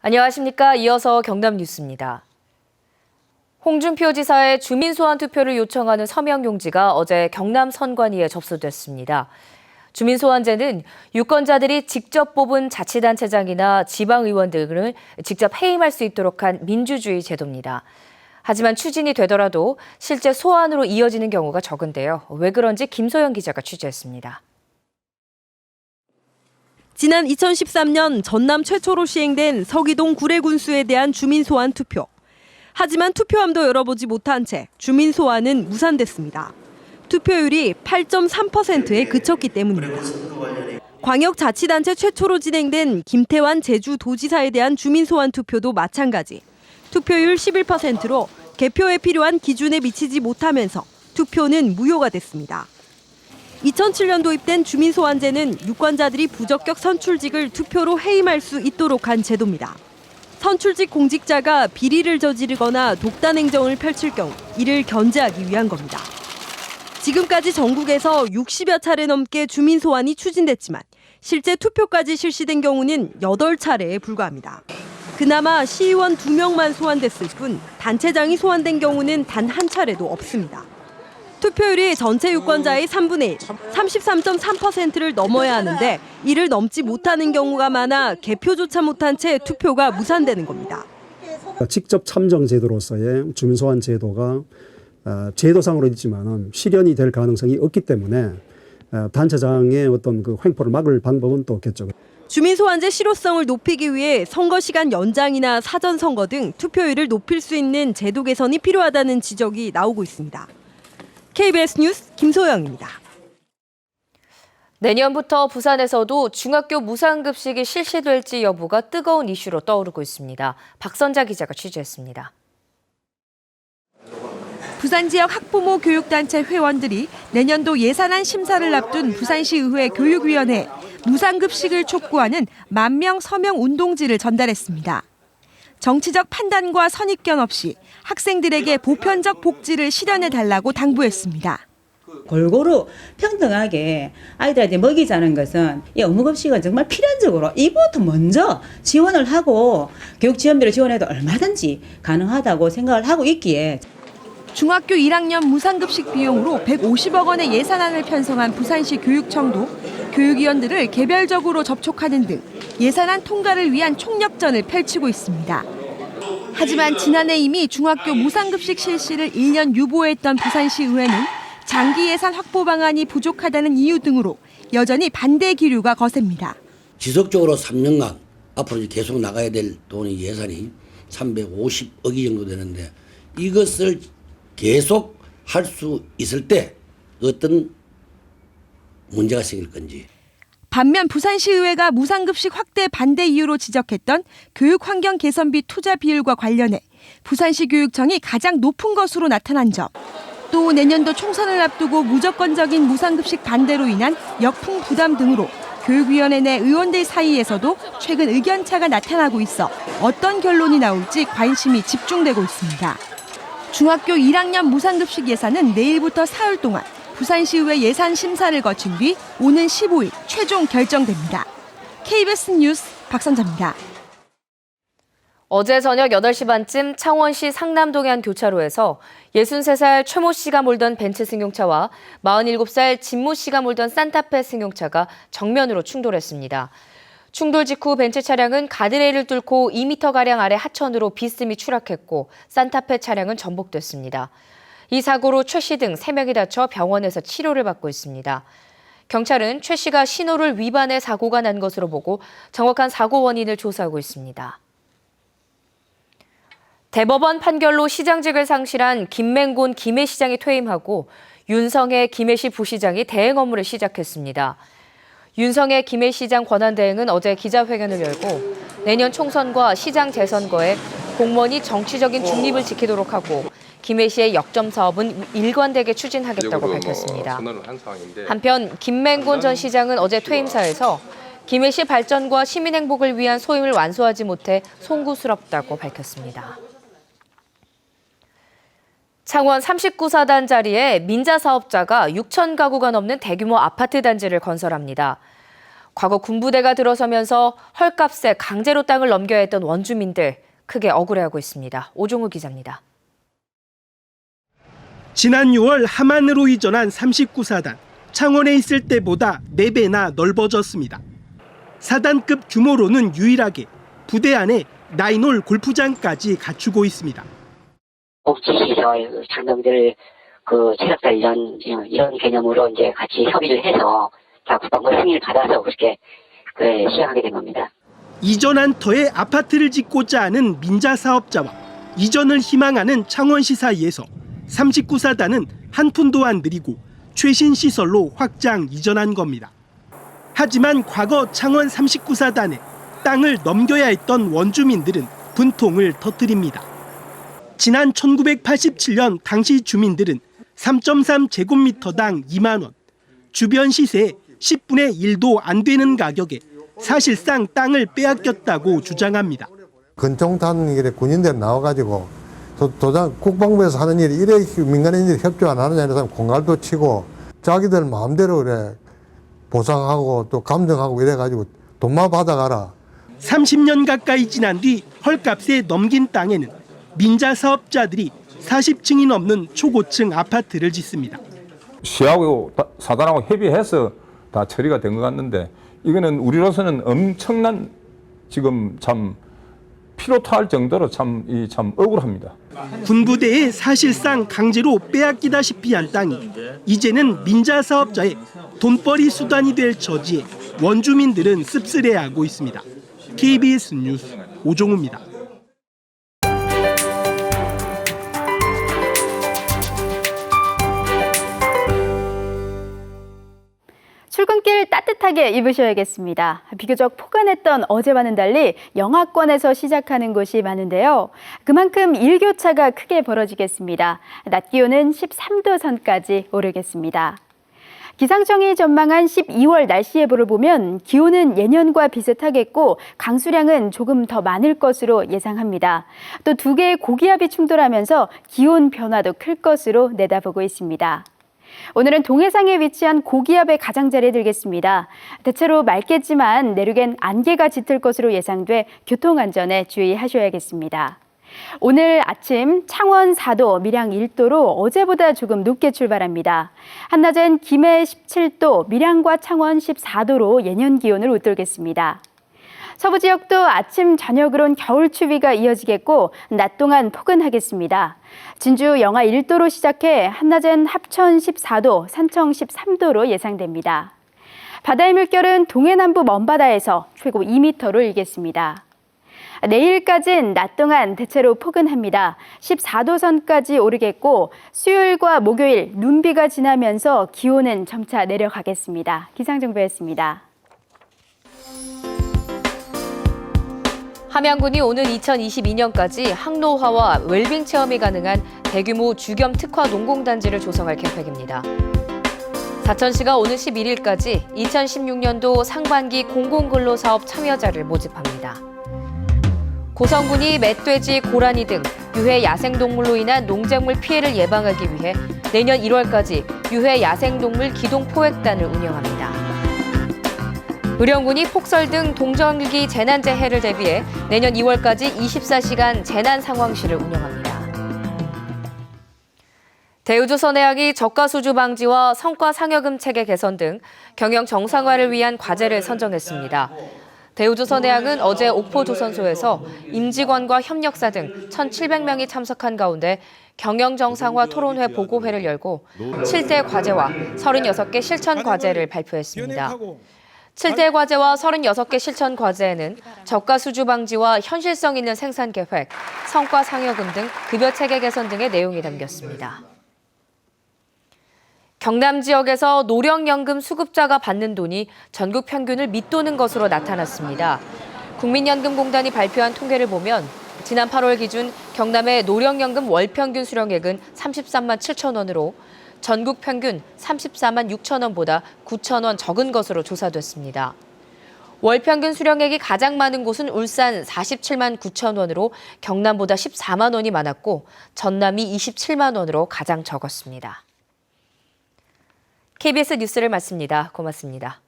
안녕하십니까. 이어서 경남 뉴스입니다. 홍준표 지사의 주민 소환 투표를 요청하는 서명 용지가 어제 경남 선관위에 접수됐습니다. 주민 소환제는 유권자들이 직접 뽑은 자치단체장이나 지방의원 등을 직접 해임할 수 있도록 한 민주주의 제도입니다. 하지만 추진이 되더라도 실제 소환으로 이어지는 경우가 적은데요. 왜 그런지 김소영 기자가 취재했습니다. 지난 2013년 전남 최초로 시행된 서기동 구례군수에 대한 주민 소환 투표. 하지만 투표함도 열어보지 못한 채 주민 소환은 무산됐습니다. 투표율이 8.3%에 그쳤기 때문입니다. 광역자치단체 최초로 진행된 김태환 제주도지사에 대한 주민 소환 투표도 마찬가지. 투표율 11%로 개표에 필요한 기준에 미치지 못하면서 투표는 무효가 됐습니다. 2007년 도입된 주민소환제는 유권자들이 부적격 선출직을 투표로 해임할 수 있도록 한 제도입니다. 선출직 공직자가 비리를 저지르거나 독단 행정을 펼칠 경우 이를 견제하기 위한 겁니다. 지금까지 전국에서 60여 차례 넘게 주민소환이 추진됐지만 실제 투표까지 실시된 경우는 8차례에 불과합니다. 그나마 시의원 2명만 소환됐을 뿐 단체장이 소환된 경우는 단 한 차례도 없습니다. 투표율이 전체 유권자의 3분의 1, 33.3%를 넘어야 하는데 이를 넘지 못하는 경우가 많아 개표조차 못한 채 투표가 무산되는 겁니다. 직접 참정 제도로서의 주민소환 제도가 제도상으로 있지만 실현이 될 가능성이 없기 때문에 단체장의 어떤 그 횡포를 막을 방법은 또 없겠죠. 주민소환제 실효성을 높이기 위해 선거 시간 연장이나 사전 선거 등 투표율을 높일 수 있는 제도 개선이 필요하다는 지적이 나오고 있습니다. KBS 뉴스 김소영입니다. 내년부터 부산에서도 중학교 무상급식이 실시될지 여부가 뜨거운 이슈로 떠오르고 있습니다. 박선자 기자가 취재했습니다. 부산 지역 학부모 교육단체 회원들이 내년도 예산안 심사를 앞둔 부산시의회 교육위원회에 무상급식을 촉구하는 만명 서명 운동지를 전달했습니다. 정치적 판단과 선입견 없이 학생들에게 보편적 복지를 실현해달라고 당부했습니다. 골고루 평등하게 아이들한테 먹이자는 것은 이 어묵급식은 정말 필연적으로 이부터 먼저 지원을 하고 교육 지원비를 지원해도 얼마든지 가능하다고 생각을 하고 있기에 중학교 1학년 무상급식 비용으로 150억 원의 예산안을 편성한 부산시 교육청도 교육위원들을 개별적으로 접촉하는 등 예산안 통과를 위한 총력전을 펼치고 있습니다. 하지만 지난해 이미 중학교 무상급식 실시를 1년 유보했던 부산시의회는 장기 예산 확보 방안이 부족하다는 이유 등으로 여전히 반대 기류가 거셉니다. 지속적으로 3년간 앞으로 계속 나가야 될 돈의 예산이 350억이 정도 되는데 이것을 계속 할 수 있을 때 어떤 문제가 생길 건지. 반면 부산시의회가 무상급식 확대 반대 이유로 지적했던 교육환경 개선비 투자 비율과 관련해 부산시 교육청이 가장 높은 것으로 나타난 점, 또 내년도 총선을 앞두고 무조건적인 무상급식 반대로 인한 역풍 부담 등으로 교육위원회 내 의원들 사이에서도 최근 의견차가 나타나고 있어 어떤 결론이 나올지 관심이 집중되고 있습니다. 중학교 1학년 무상급식 예산은 내일부터 사흘 동안 부산시의회 예산 심사를 거친 뒤 오는 15일 최종 결정됩니다. KBS 뉴스 박선자입니다. 어제 저녁 8시 반쯤 창원시 상남동의 한 교차로에서 63살 최모 씨가 몰던 벤츠 승용차와 47살 진모 씨가 몰던 산타페 승용차가 정면으로 충돌했습니다. 충돌 직후 벤츠 차량은 가드레일을 뚫고 2m가량 아래 하천으로 비스듬히 추락했고 산타페 차량은 전복됐습니다. 이 사고로 최 씨 등 3명이 다쳐 병원에서 치료를 받고 있습니다. 경찰은 최 씨가 신호를 위반해 사고가 난 것으로 보고 정확한 사고 원인을 조사하고 있습니다. 대법원 판결로 시장직을 상실한 김맹곤 김해시장이 퇴임하고 윤성혜 김해시 부시장이 대행 업무를 시작했습니다. 윤성혜 김해시장 권한대행은 어제 기자회견을 열고 내년 총선과 시장 재선거에 공무원이 정치적인 중립을 지키도록 하고 김해시의 역점 사업은 일관되게 추진하겠다고 밝혔습니다. 한편 김맹곤 전 시장은 어제 퇴임사에서 김해시 발전과 시민 행복을 위한 소임을 완수하지 못해 송구스럽다고 밝혔습니다. 창원 39사단 자리에 민자 사업자가 6천 가구가 넘는 대규모 아파트 단지를 건설합니다. 과거 군부대가 들어서면서 헐값에 강제로 땅을 넘겨야 했던 원주민들 크게 억울해하고 있습니다. 오종우 기자입니다. 지난 6월 함안으로 이전한 39사단. 창원에 있을 때보다 4배나 넓어졌습니다. 사단급 규모로는 유일하게 부대 안에 나인홀 골프장까지 갖추고 있습니다. 복지시설, 장병들 체력 단련 이런 개념으로 이제 같이 협의를 해서 다 국방부 승인을 받아서 그렇게 시작하게 된 겁니다. 이전한 터에 아파트를 짓고자 하는 민자 사업자와 이전을 희망하는 창원시 사이에서 39사단은 한 푼도 안 들이고 최신 시설로 확장 이전한 겁니다. 하지만 과거 창원 39사단에 땅을 넘겨야 했던 원주민들은 분통을 터뜨립니다. 지난 1987년 당시 주민들은 3.3제곱미터당 2만 원, 주변 시세의 10분의 1도 안 되는 가격에 사실상 땅을 빼앗겼다고 주장합니다. 근총탄 군인들 나와가지고 도장 국방부에서 하는 일이 이래 민간인들이 협조 안 하느냐 이래서 공갈도 치고 자기들 마음대로 그래 보상하고 또 감정하고 이래가지고 돈만 받아가라. 30년 가까이 지난 뒤 헐값에 넘긴 땅에는 민자 사업자들이 40층이 넘는 초고층 아파트를 짓습니다. 시하고 사단하고 협의해서 다 처리가 된 것 같는데 이거는 우리로서는 엄청난 지금 참 피로 토할 정도로 참 억울합니다. 군부대에 사실상 강제로 빼앗기다시피 한 땅이 이제는 민자 사업자의 돈벌이 수단이 될 처지에 원주민들은 씁쓸해하고 있습니다. KBS 뉴스 오종우입니다. 출근길 따뜻하게 입으셔야겠습니다. 비교적 포근했던 어제와는 달리 영하권에서 시작하는 곳이 많은데요. 그만큼 일교차가 크게 벌어지겠습니다. 낮 기온은 13도 선까지 오르겠습니다. 기상청이 전망한 12월 날씨 예보를 보면 기온은 예년과 비슷하겠고 강수량은 조금 더 많을 것으로 예상합니다. 또 두 개의 고기압이 충돌하면서 기온 변화도 클 것으로 내다보고 있습니다. 오늘은 동해상에 위치한 고기압의 가장자리에 들겠습니다. 대체로 맑겠지만 내륙엔 안개가 짙을 것으로 예상돼 교통안전에 주의하셔야겠습니다. 오늘 아침 창원 4도, 밀양 1도로 어제보다 조금 높게 출발합니다. 한낮엔 김해 17도, 밀양과 창원 14도로 예년 기온을 웃돌겠습니다. 서부 지역도 아침, 저녁으론 겨울 추위가 이어지겠고 낮 동안 포근하겠습니다. 진주 영하 1도로 시작해 한낮엔 합천 14도, 산청 13도로 예상됩니다. 바다의 물결은 동해 남부 먼바다에서 최고 2m로 일겠습니다. 내일까지는 낮 동안 대체로 포근합니다. 14도 선까지 오르겠고 수요일과 목요일 눈비가 지나면서 기온은 점차 내려가겠습니다. 기상정보였습니다. 함양군이 오는 2022년까지 항로화와 웰빙 체험이 가능한 대규모 주겸 특화 농공단지를 조성할 계획입니다. 사천시가 오는 11일까지 2016년도 상반기 공공근로사업 참여자를 모집합니다. 고성군이 멧돼지, 고라니 등 유해 야생동물로 인한 농작물 피해를 예방하기 위해 내년 1월까지 유해 야생동물 기동 포획단을 운영합니다. 의령군이 폭설 등 동절기 재난재해를 대비해 내년 2월까지 24시간 재난상황실을 운영합니다. 대우조선해양이 저가수주 방지와 성과상여금 체계 개선 등 경영 정상화를 위한 과제를 선정했습니다. 대우조선해양은 어제 옥포조선소에서 임직원과 협력사 등 1,700명이 참석한 가운데 경영 정상화 토론회 보고회를 열고 7대 과제와 36개 실천 과제를 발표했습니다. 7대 과제와 36개 실천 과제에는 저가 수주 방지와 현실성 있는 생산 계획, 성과 상여금 등 급여 체계 개선 등의 내용이 담겼습니다. 경남 지역에서 노령연금 수급자가 받는 돈이 전국 평균을 밑도는 것으로 나타났습니다. 국민연금공단이 발표한 통계를 보면 지난 8월 기준 경남의 노령연금 월평균 수령액은 33만 7천 원으로 전국 평균 34만 6천 원보다 9천 원 적은 것으로 조사됐습니다. 월 평균 수령액이 가장 많은 곳은 울산 47만 9천 원으로 경남보다 14만 원이 많았고 전남이 27만 원으로 가장 적었습니다. KBS 뉴스를 마칩니다. 고맙습니다.